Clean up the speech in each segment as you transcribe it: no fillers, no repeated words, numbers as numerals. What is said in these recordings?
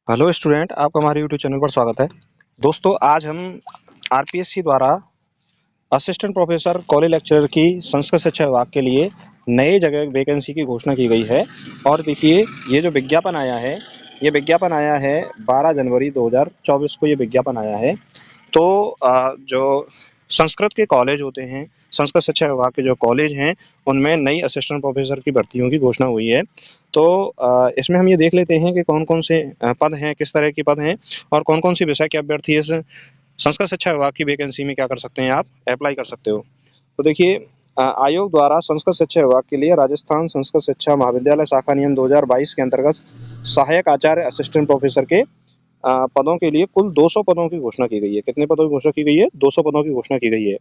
Hello student, आपका हमारे YouTube channel पर स्वागत है। दोस्तों, आज हम आरपीएससी द्वारा असिस्टेंट प्रोफेसर कॉलेज लेक्चरर की संस्कृत शिक्षा विभाग के लिए नई जगह वैकेंसी की घोषणा की गई है। और देखिए, ये जो विज्ञापन आया है, ये विज्ञापन आया है 12 जनवरी 2024 को ये विज्ञापन आया है। तो जो संस्कृत के कॉलेज होते हैं, संस्कृत शिक्षा विभाग के जो कॉलेज हैं, उनमें नई असिस्टेंट प्रोफेसर की भर्तियों की घोषणा हुई है। तो इसमें हम ये देख लेते हैं कि कौन-कौन से पद हैं, किस तरह के पद हैं और कौन-कौन सी विषय के अभ्यर्थी इस संस्कृत शिक्षा विभाग की वैकेंसी में क्या कर सकते हैं, आप अप्लाई कर सकते हो। तो देखिए, आयोग द्वारा संस्कृत शिक्षा विभाग के लिए राजस्थान संस्कृत शिक्षा महाविद्यालय शाखा नियम 2022 के अंतर्गत सहायक आचार्य असिस्टेंट प्रोफेसर के पदों के लिए कुल 200 पदों की घोषणा की गई है। कितने पदों की घोषणा की गई है? 200 पदों की घोषणा की गई है।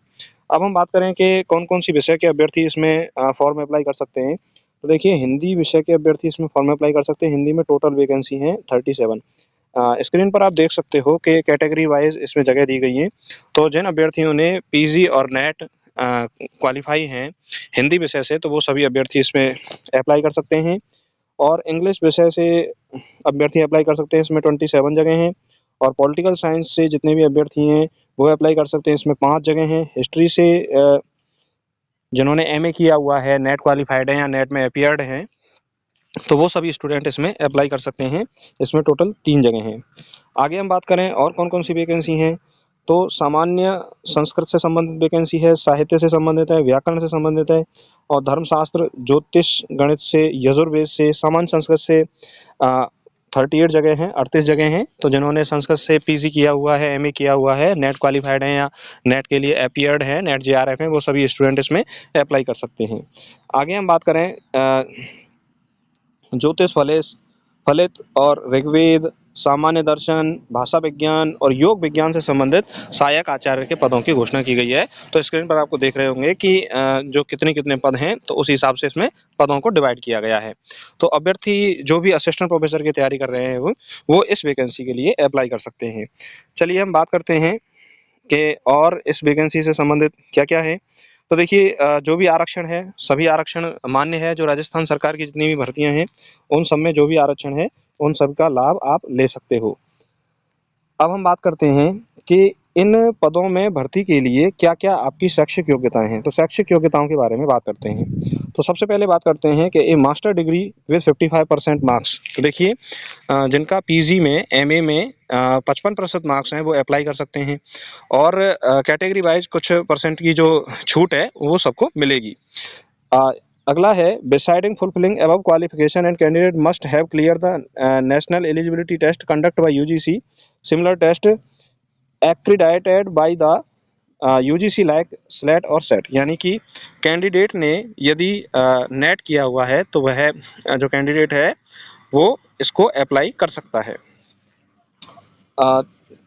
अब हम बात करें कि कौन-कौन सी विषय के अभ्यर्थी इसमें फॉर्म अप्लाई कर सकते हैं। तो देखिए, हिंदी विषय के अभ्यर्थी इसमें फॉर्म अप्लाई कर सकते हैं। हिंदी में टोटल वैकेंसी है 37। स्क्रीन पर आप देख सकते हो कि कैटेगरी वाइज इसमें जगह दी गई है। तो जिन अभ्यर्थियों ने पीजी और नेट क्वालिफाई हैं हिंदी विषय से, तो वो सभी अभ्यर्थी इसमें अप्लाई कर सकते हैं। और इंग्लिश विषय से अभ्यर्थी अप्लाई कर सकते हैं, इसमें 27 जगह हैं। और पॉलिटिकल साइंस से जितने भी अभ्यर्थी हैं वो अप्लाई कर सकते हैं, इसमें 5 जगह हैं। हिस्ट्री से जिन्होंने एमए किया हुआ है, नेट क्वालिफाइड है या नेट में अपीयर्ड हैं, तो वो सभी स्टूडेंट इसमें अप्लाई कर सकते हैं। इसमें टोटल 3 जगह हैं। आगे हम बात करें और कौन-कौन सी वैकेंसी हैं, तो सामान्य संस्कृत से संबंधित वैकेंसी है, साहित्य से संबंधित है, व्याकरण से संबंधित है और धर्मशास्त्र, ज्योतिष, गणित से, यजुर्वेद से, सामान्य संस्कृत से 38 जगह हैं, 38 जगह हैं। तो जिन्होंने संस्कृत से पीजी किया हुआ है, एमए किया हुआ है, नेट क्वालिफाइड हैं या नेट के लिए अपीयर्ड हैं, नेट जेआरएफ हैं, वो सभी स्टूडेंट इसमें अप्लाई कर सकते हैं। आगे हम बात करें ज्योतिष, फलित और ऋग्वेद, सामान्य दर्शन, भाषा विज्ञान और योग विज्ञान से संबंधित सहायक आचार्य के पदों की घोषणा की गई है। तो स्क्रीन पर आपको देख रहे होंगे कि जो कितने पद हैं, तो उस हिसाब से इसमें पदों को डिवाइड किया गया है। तो अभ्यर्थी जो भी असिस्टेंट प्रोफेसर की तैयारी कर रहे हैं वो इस वैकेंसी के लिए अप्लाई कर सकते हैं। चलिए हम बात करते हैं कि और इस वैकेंसी से संबंधित क्या-क्या है। तो देखिए, जो भी आरक्षण है, सभी आरक्षण मान्य है। जो राजस्थान सरकार की जितनी भी भर्तियां हैं, उन सब में जो भी आरक्षण है, उन सब का लाभ आप ले सकते हो। अब हम बात करते हैं कि इन पदों में भर्ती के लिए क्या-क्या आपकी शैक्षिक योग्यताएं हैं। तो शैक्षिक योग्यताओं के बारे में बात करते हैं। तो सबसे पहले बात करते हैं कि ए मास्टर डिग्री विद 55% मार्क्स। तो देखिए, जिनका पीजी में, एमए में 55% मार्क्स हैं, वो अप्लाई कर सकते हैं। और कैटेगरी वाइज कुछ परसेंट की जो छूट है, वो सबको मिलेगी। अगला है, besides fulfilling above qualification and candidate must have clear the national eligibility test conduct by UGC, similar test accredited by the UGC like SLET और सेट। यानी कि कैंडिडेट ने यदि नेट किया हुआ है, तो वह जो कैंडिडेट है वो इसको अप्लाई कर सकता है।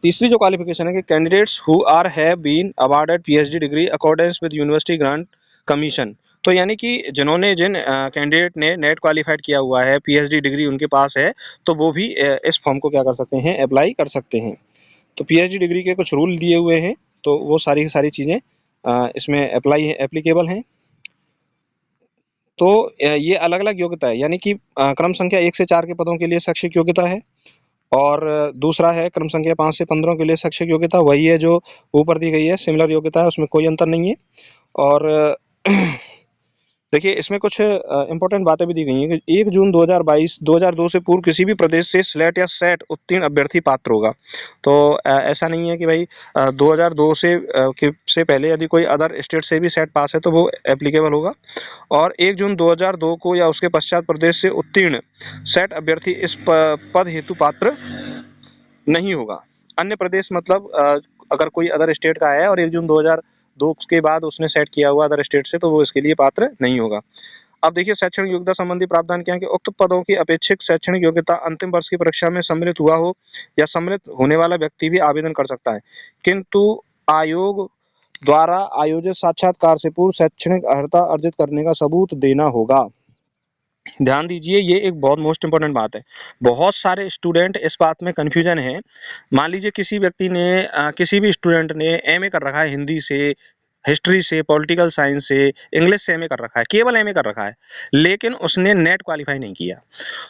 तीसरी जो क्वालिफिकेशन है कि candidates who are have been awarded PhD degree accordance with University Grant Commission. तो यानी कि जिन कैंडिडेट ने नेट क्वालिफाइड किया हुआ है, पीएचडी डिग्री उनके पास है, तो वो भी इस फॉर्म को क्या कर सकते हैं, अप्लाई कर सकते हैं। तो पीएचडी डिग्री के कुछ रूल दिए हुए हैं, तो वो सारी की सारी चीज़ें इसमें एप्लीकेबल हैं। तो ये अलग-अलग योग्यता है, यानी कि क्रम संख्या 1 से 4 के पदों के लिए शैक्षिक योग्यता है। और दूसरा है क्रम संख्या 5 से 15 के लिए शैक्षिक योग्यता वही है जो ऊपर दी गई है, सिमिलर योग्यता है, उसमें कोई अंतर नहीं है। और देखिए, इसमें कुछ इम्पोर्टेंट बातें भी दी गई हैं कि 1 जून 2022 से पूर्व किसी भी प्रदेश से स्लेट या सेट उत्तीर्ण अभ्यर्थी पात्र होगा। तो ऐसा नहीं है कि भाई 2002 से पहले यदि कोई अदर स्टेट से भी सेट पास है तो वो एप्लीकेबल होगा। और 1 जून 2002 को या उसके पश्चात प्रदेश से उत्तीर्ण सेट अभ्यर्थी इस पद हेतु पात्र नहीं होगा। अन्य प्रदेश मतलब अगर कोई अदर स्टेट का है और 1 जून 2002 के बाद उसने सेट किया हुआ अदर स्टेट से, तो वो इसके लिए पात्र नहीं होगा। अब देखिए, शैक्षणिक योग्यता संबंधी प्रावधान क्या है कि उक्त पदों की अपेक्षित शैक्षणिक योग्यता अंतिम वर्ष की परीक्षा में सम्मिलित हुआ हो या सम्मिलित होने वाला व्यक्ति भी आवेदन कर सकता है, किंतु आयोग द्वारा आयोजित साक्षात्कार से पूर्व शैक्षणिक अर्हता अर्जित करने का सबूत देना होगा। ध्यान दीजिए, ये एक बहुत मोस्ट इंपॉर्टेंट बात है। बहुत सारे स्टूडेंट इस बात में कन्फ्यूजन है। मान लीजिए किसी व्यक्ति ने किसी भी स्टूडेंट ने एमए कर रखा है हिंदी से, हिस्ट्री से, पॉलिटिकल साइंस से, इंग्लिश से एमए कर रखा है, केवल एमए कर रखा है, लेकिन उसने नेट क्वालिफाई नहीं किया,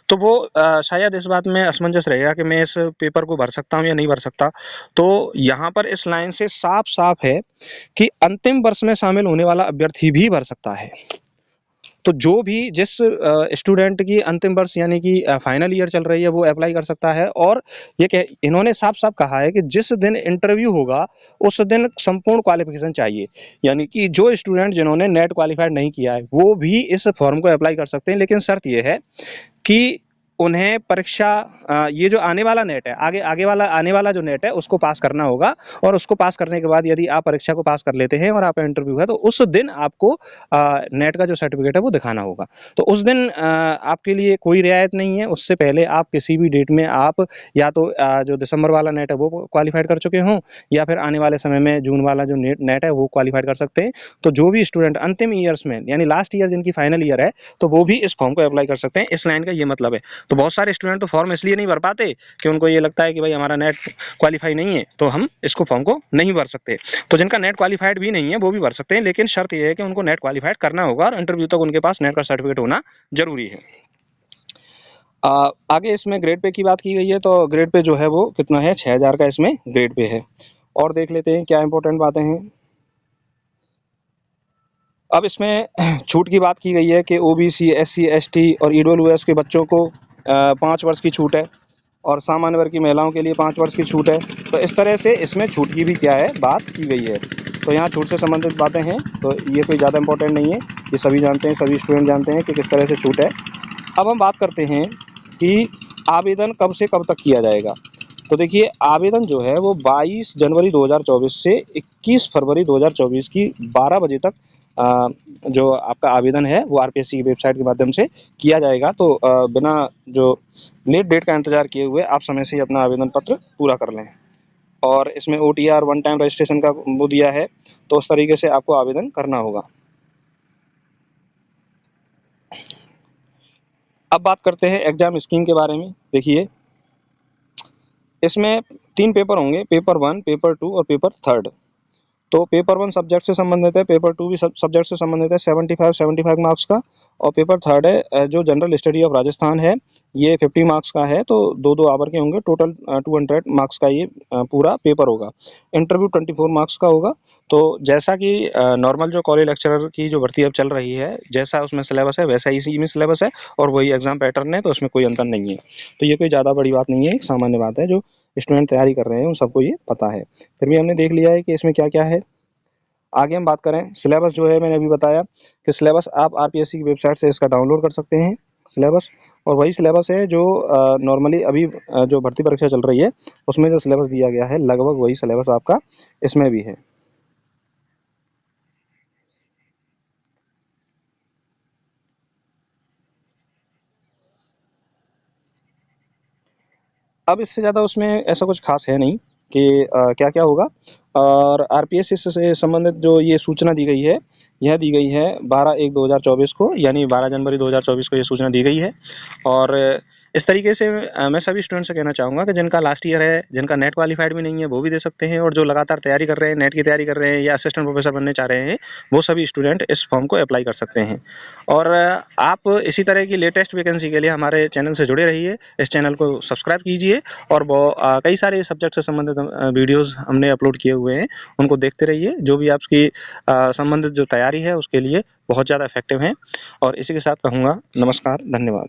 तो वो शायद इस बात में असमंजस रहेगा कि मैं इस पेपर को भर सकता हूँ या नहीं भर सकता। तो यहाँ पर इस लाइन से साफ-साफ है कि अंतिम वर्ष में शामिल होने वाला अभ्यर्थी भी भर सकता है। तो जो भी जिस स्टूडेंट की अंतिम वर्ष यानी कि फाइनल ईयर चल रही है, वो अप्लाई कर सकता है। और ये कह इन्होंने साफ-साफ कहा है कि जिस दिन इंटरव्यू होगा, उस दिन संपूर्ण क्वालिफ़िकेशन चाहिए। यानी कि जो स्टूडेंट जिन्होंने नेट क्वालिफ़ाइड नहीं किया है, वो भी इस फॉर्म को अप्लाई कर सकते हैं, लेकिन शर्त ये है कि उन्हें परीक्षा ये जो आने वाला नेट है, आने वाला जो नेट है, उसको पास करना होगा। और उसको पास करने के बाद यदि आप परीक्षा को पास कर लेते हैं और आपका इंटरव्यू है, तो उस दिन आपको नेट का जो सर्टिफिकेट है वो दिखाना होगा। तो उस दिन आपके लिए कोई रियायत नहीं है। उससे पहले आप किसी भी डेट में आप या तो जो दिसंबर वाला नेट है वो क्वालिफाइड कर चुके हों, या फिर आने वाले समय में जून वाला जो नेट है वो क्वालिफाइड कर सकते हैं। तो जो भी स्टूडेंट अंतिम ईयर्स में यानी लास्ट ईयर जिनकी फाइनल ईयर है, तो वो भी इस फॉर्म को अप्लाई कर सकते हैं। इस लाइन का ये मतलब है। तो बहुत सारे स्टूडेंट तो फॉर्म इसलिए नहीं भर पाते कि उनको ये लगता है कि भाई हमारा नेट क्वालिफाई नहीं है, तो हम इसको फॉर्म को नहीं भर सकते। तो जिनका नेट क्वालिफाइड भी नहीं है वो भी भर सकते हैं, लेकिन शर्त ये है कि उनको नेट क्वालिफाइड करना होगा और इंटरव्यू तक उनके पास नेट का सर्टिफिकेट होना जरूरी है। आगे इसमें ग्रेड पे की बात की गई है, तो ग्रेड पे जो है वो कितना है, 6000 का इसमें ग्रेड पे है। और देख लेते हैं क्या इंपॉर्टेंट बातें हैं। अब इसमें छूट की बात की गई है कि ओबीसी, एससी, एसटी और ईडब्ल्यूएस के बच्चों को 5 वर्ष की छूट है, और सामान्य वर्ग की महिलाओं के लिए 5 वर्ष की छूट है। तो इस तरह से इसमें छूट की भी क्या है, बात की गई है। तो यहाँ छूट से संबंधित बातें हैं, तो ये कोई ज़्यादा इंपॉर्टेंट नहीं है, ये सभी जानते हैं, सभी स्टूडेंट जानते हैं कि किस तरह से छूट है। अब हम बात करते हैं कि आवेदन कब से कब तक किया जाएगा। तो देखिए, आवेदन जो है वो 22 जनवरी 2024 से 21 फरवरी 2024 की 12 बजे तक जो आपका आवेदन है वो आरपीएससी की वेबसाइट के माध्यम से किया जाएगा। तो बिना जो लेट डेट का इंतजार किए हुए आप समय से ही अपना आवेदन पत्र पूरा कर लें। और इसमें ओटीआर वन टाइम रजिस्ट्रेशन का वो दिया है, तो उस तरीके से आपको आवेदन करना होगा। अब बात करते हैं एग्जाम स्कीम के बारे में। देखिए, इसमें 3 पेपर होंगे, पेपर 1, पेपर 2 और पेपर 3। तो पेपर 1 सब्जेक्ट से संबंधित है, पेपर 2 भी सब्जेक्ट से संबंधित है, 75 मार्क्स का। और पेपर 3 है जो जनरल स्टडी ऑफ राजस्थान है, ये 50 मार्क्स का है। तो 2-2 आवर के होंगे, टोटल 200 मार्क्स का ये पूरा पेपर होगा। इंटरव्यू 24 मार्क्स का होगा। तो जैसा कि नॉर्मल जो कॉलेज लेक्चरर की जो भर्ती अब चल रही है, जैसा उसमें सिलेबस है वैसा ही इसी में सिलेबस है, और वही एग्जाम पैटर्न है, तो उसमें कोई अंतर नहीं है। तो ये कोई ज़्यादा बड़ी बात नहीं है, एक सामान्य बात है, जो स्टूडेंट तैयारी कर रहे हैं उन सबको ये पता है। फिर भी हमने देख लिया है कि इसमें क्या-क्या है। आगे हम बात करें, सिलेबस जो है मैंने अभी बताया कि सिलेबस आप आरपीएससी की वेबसाइट से इसका डाउनलोड कर सकते हैं सिलेबस। और वही सिलेबस है जो नॉर्मली अभी जो भर्ती परीक्षा चल रही है उसमें जो सिलेबस दिया गया है, लगभग वही सिलेबस आपका इसमें भी है। अब इससे ज़्यादा उसमें ऐसा कुछ खास है नहीं कि क्या-क्या होगा। और आरपीएससी से संबंधित जो ये सूचना दी गई है, यह दी गई है 12/1/2024 को, यानी 12 जनवरी 2024 को ये सूचना दी गई है। और इस तरीके से मैं सभी स्टूडेंट से कहना चाहूँगा कि जिनका लास्ट ईयर है, जिनका नेट क्वालिफाइड भी नहीं है, वो भी दे सकते हैं, और जो लगातार तैयारी कर रहे हैं, नेट की तैयारी कर रहे हैं या असिस्टेंट प्रोफेसर बनने चाह रहे हैं, वो सभी स्टूडेंट इस फॉर्म को अप्लाई कर सकते हैं। और आप इसी तरह की लेटेस्ट वैकेंसी के लिए हमारे चैनल से जुड़े रहिए, इस चैनल को सब्सक्राइब कीजिए, और वो कई सारे सब्जेक्ट से संबंधित वीडियोज़ हमने अपलोड किए हुए हैं, उनको देखते रहिए, जो भी आपकी संबंधित जो तैयारी है उसके लिए बहुत ज़्यादा इफेक्टिव हैं। और इसी के साथ कहूँगा नमस्कार, धन्यवाद।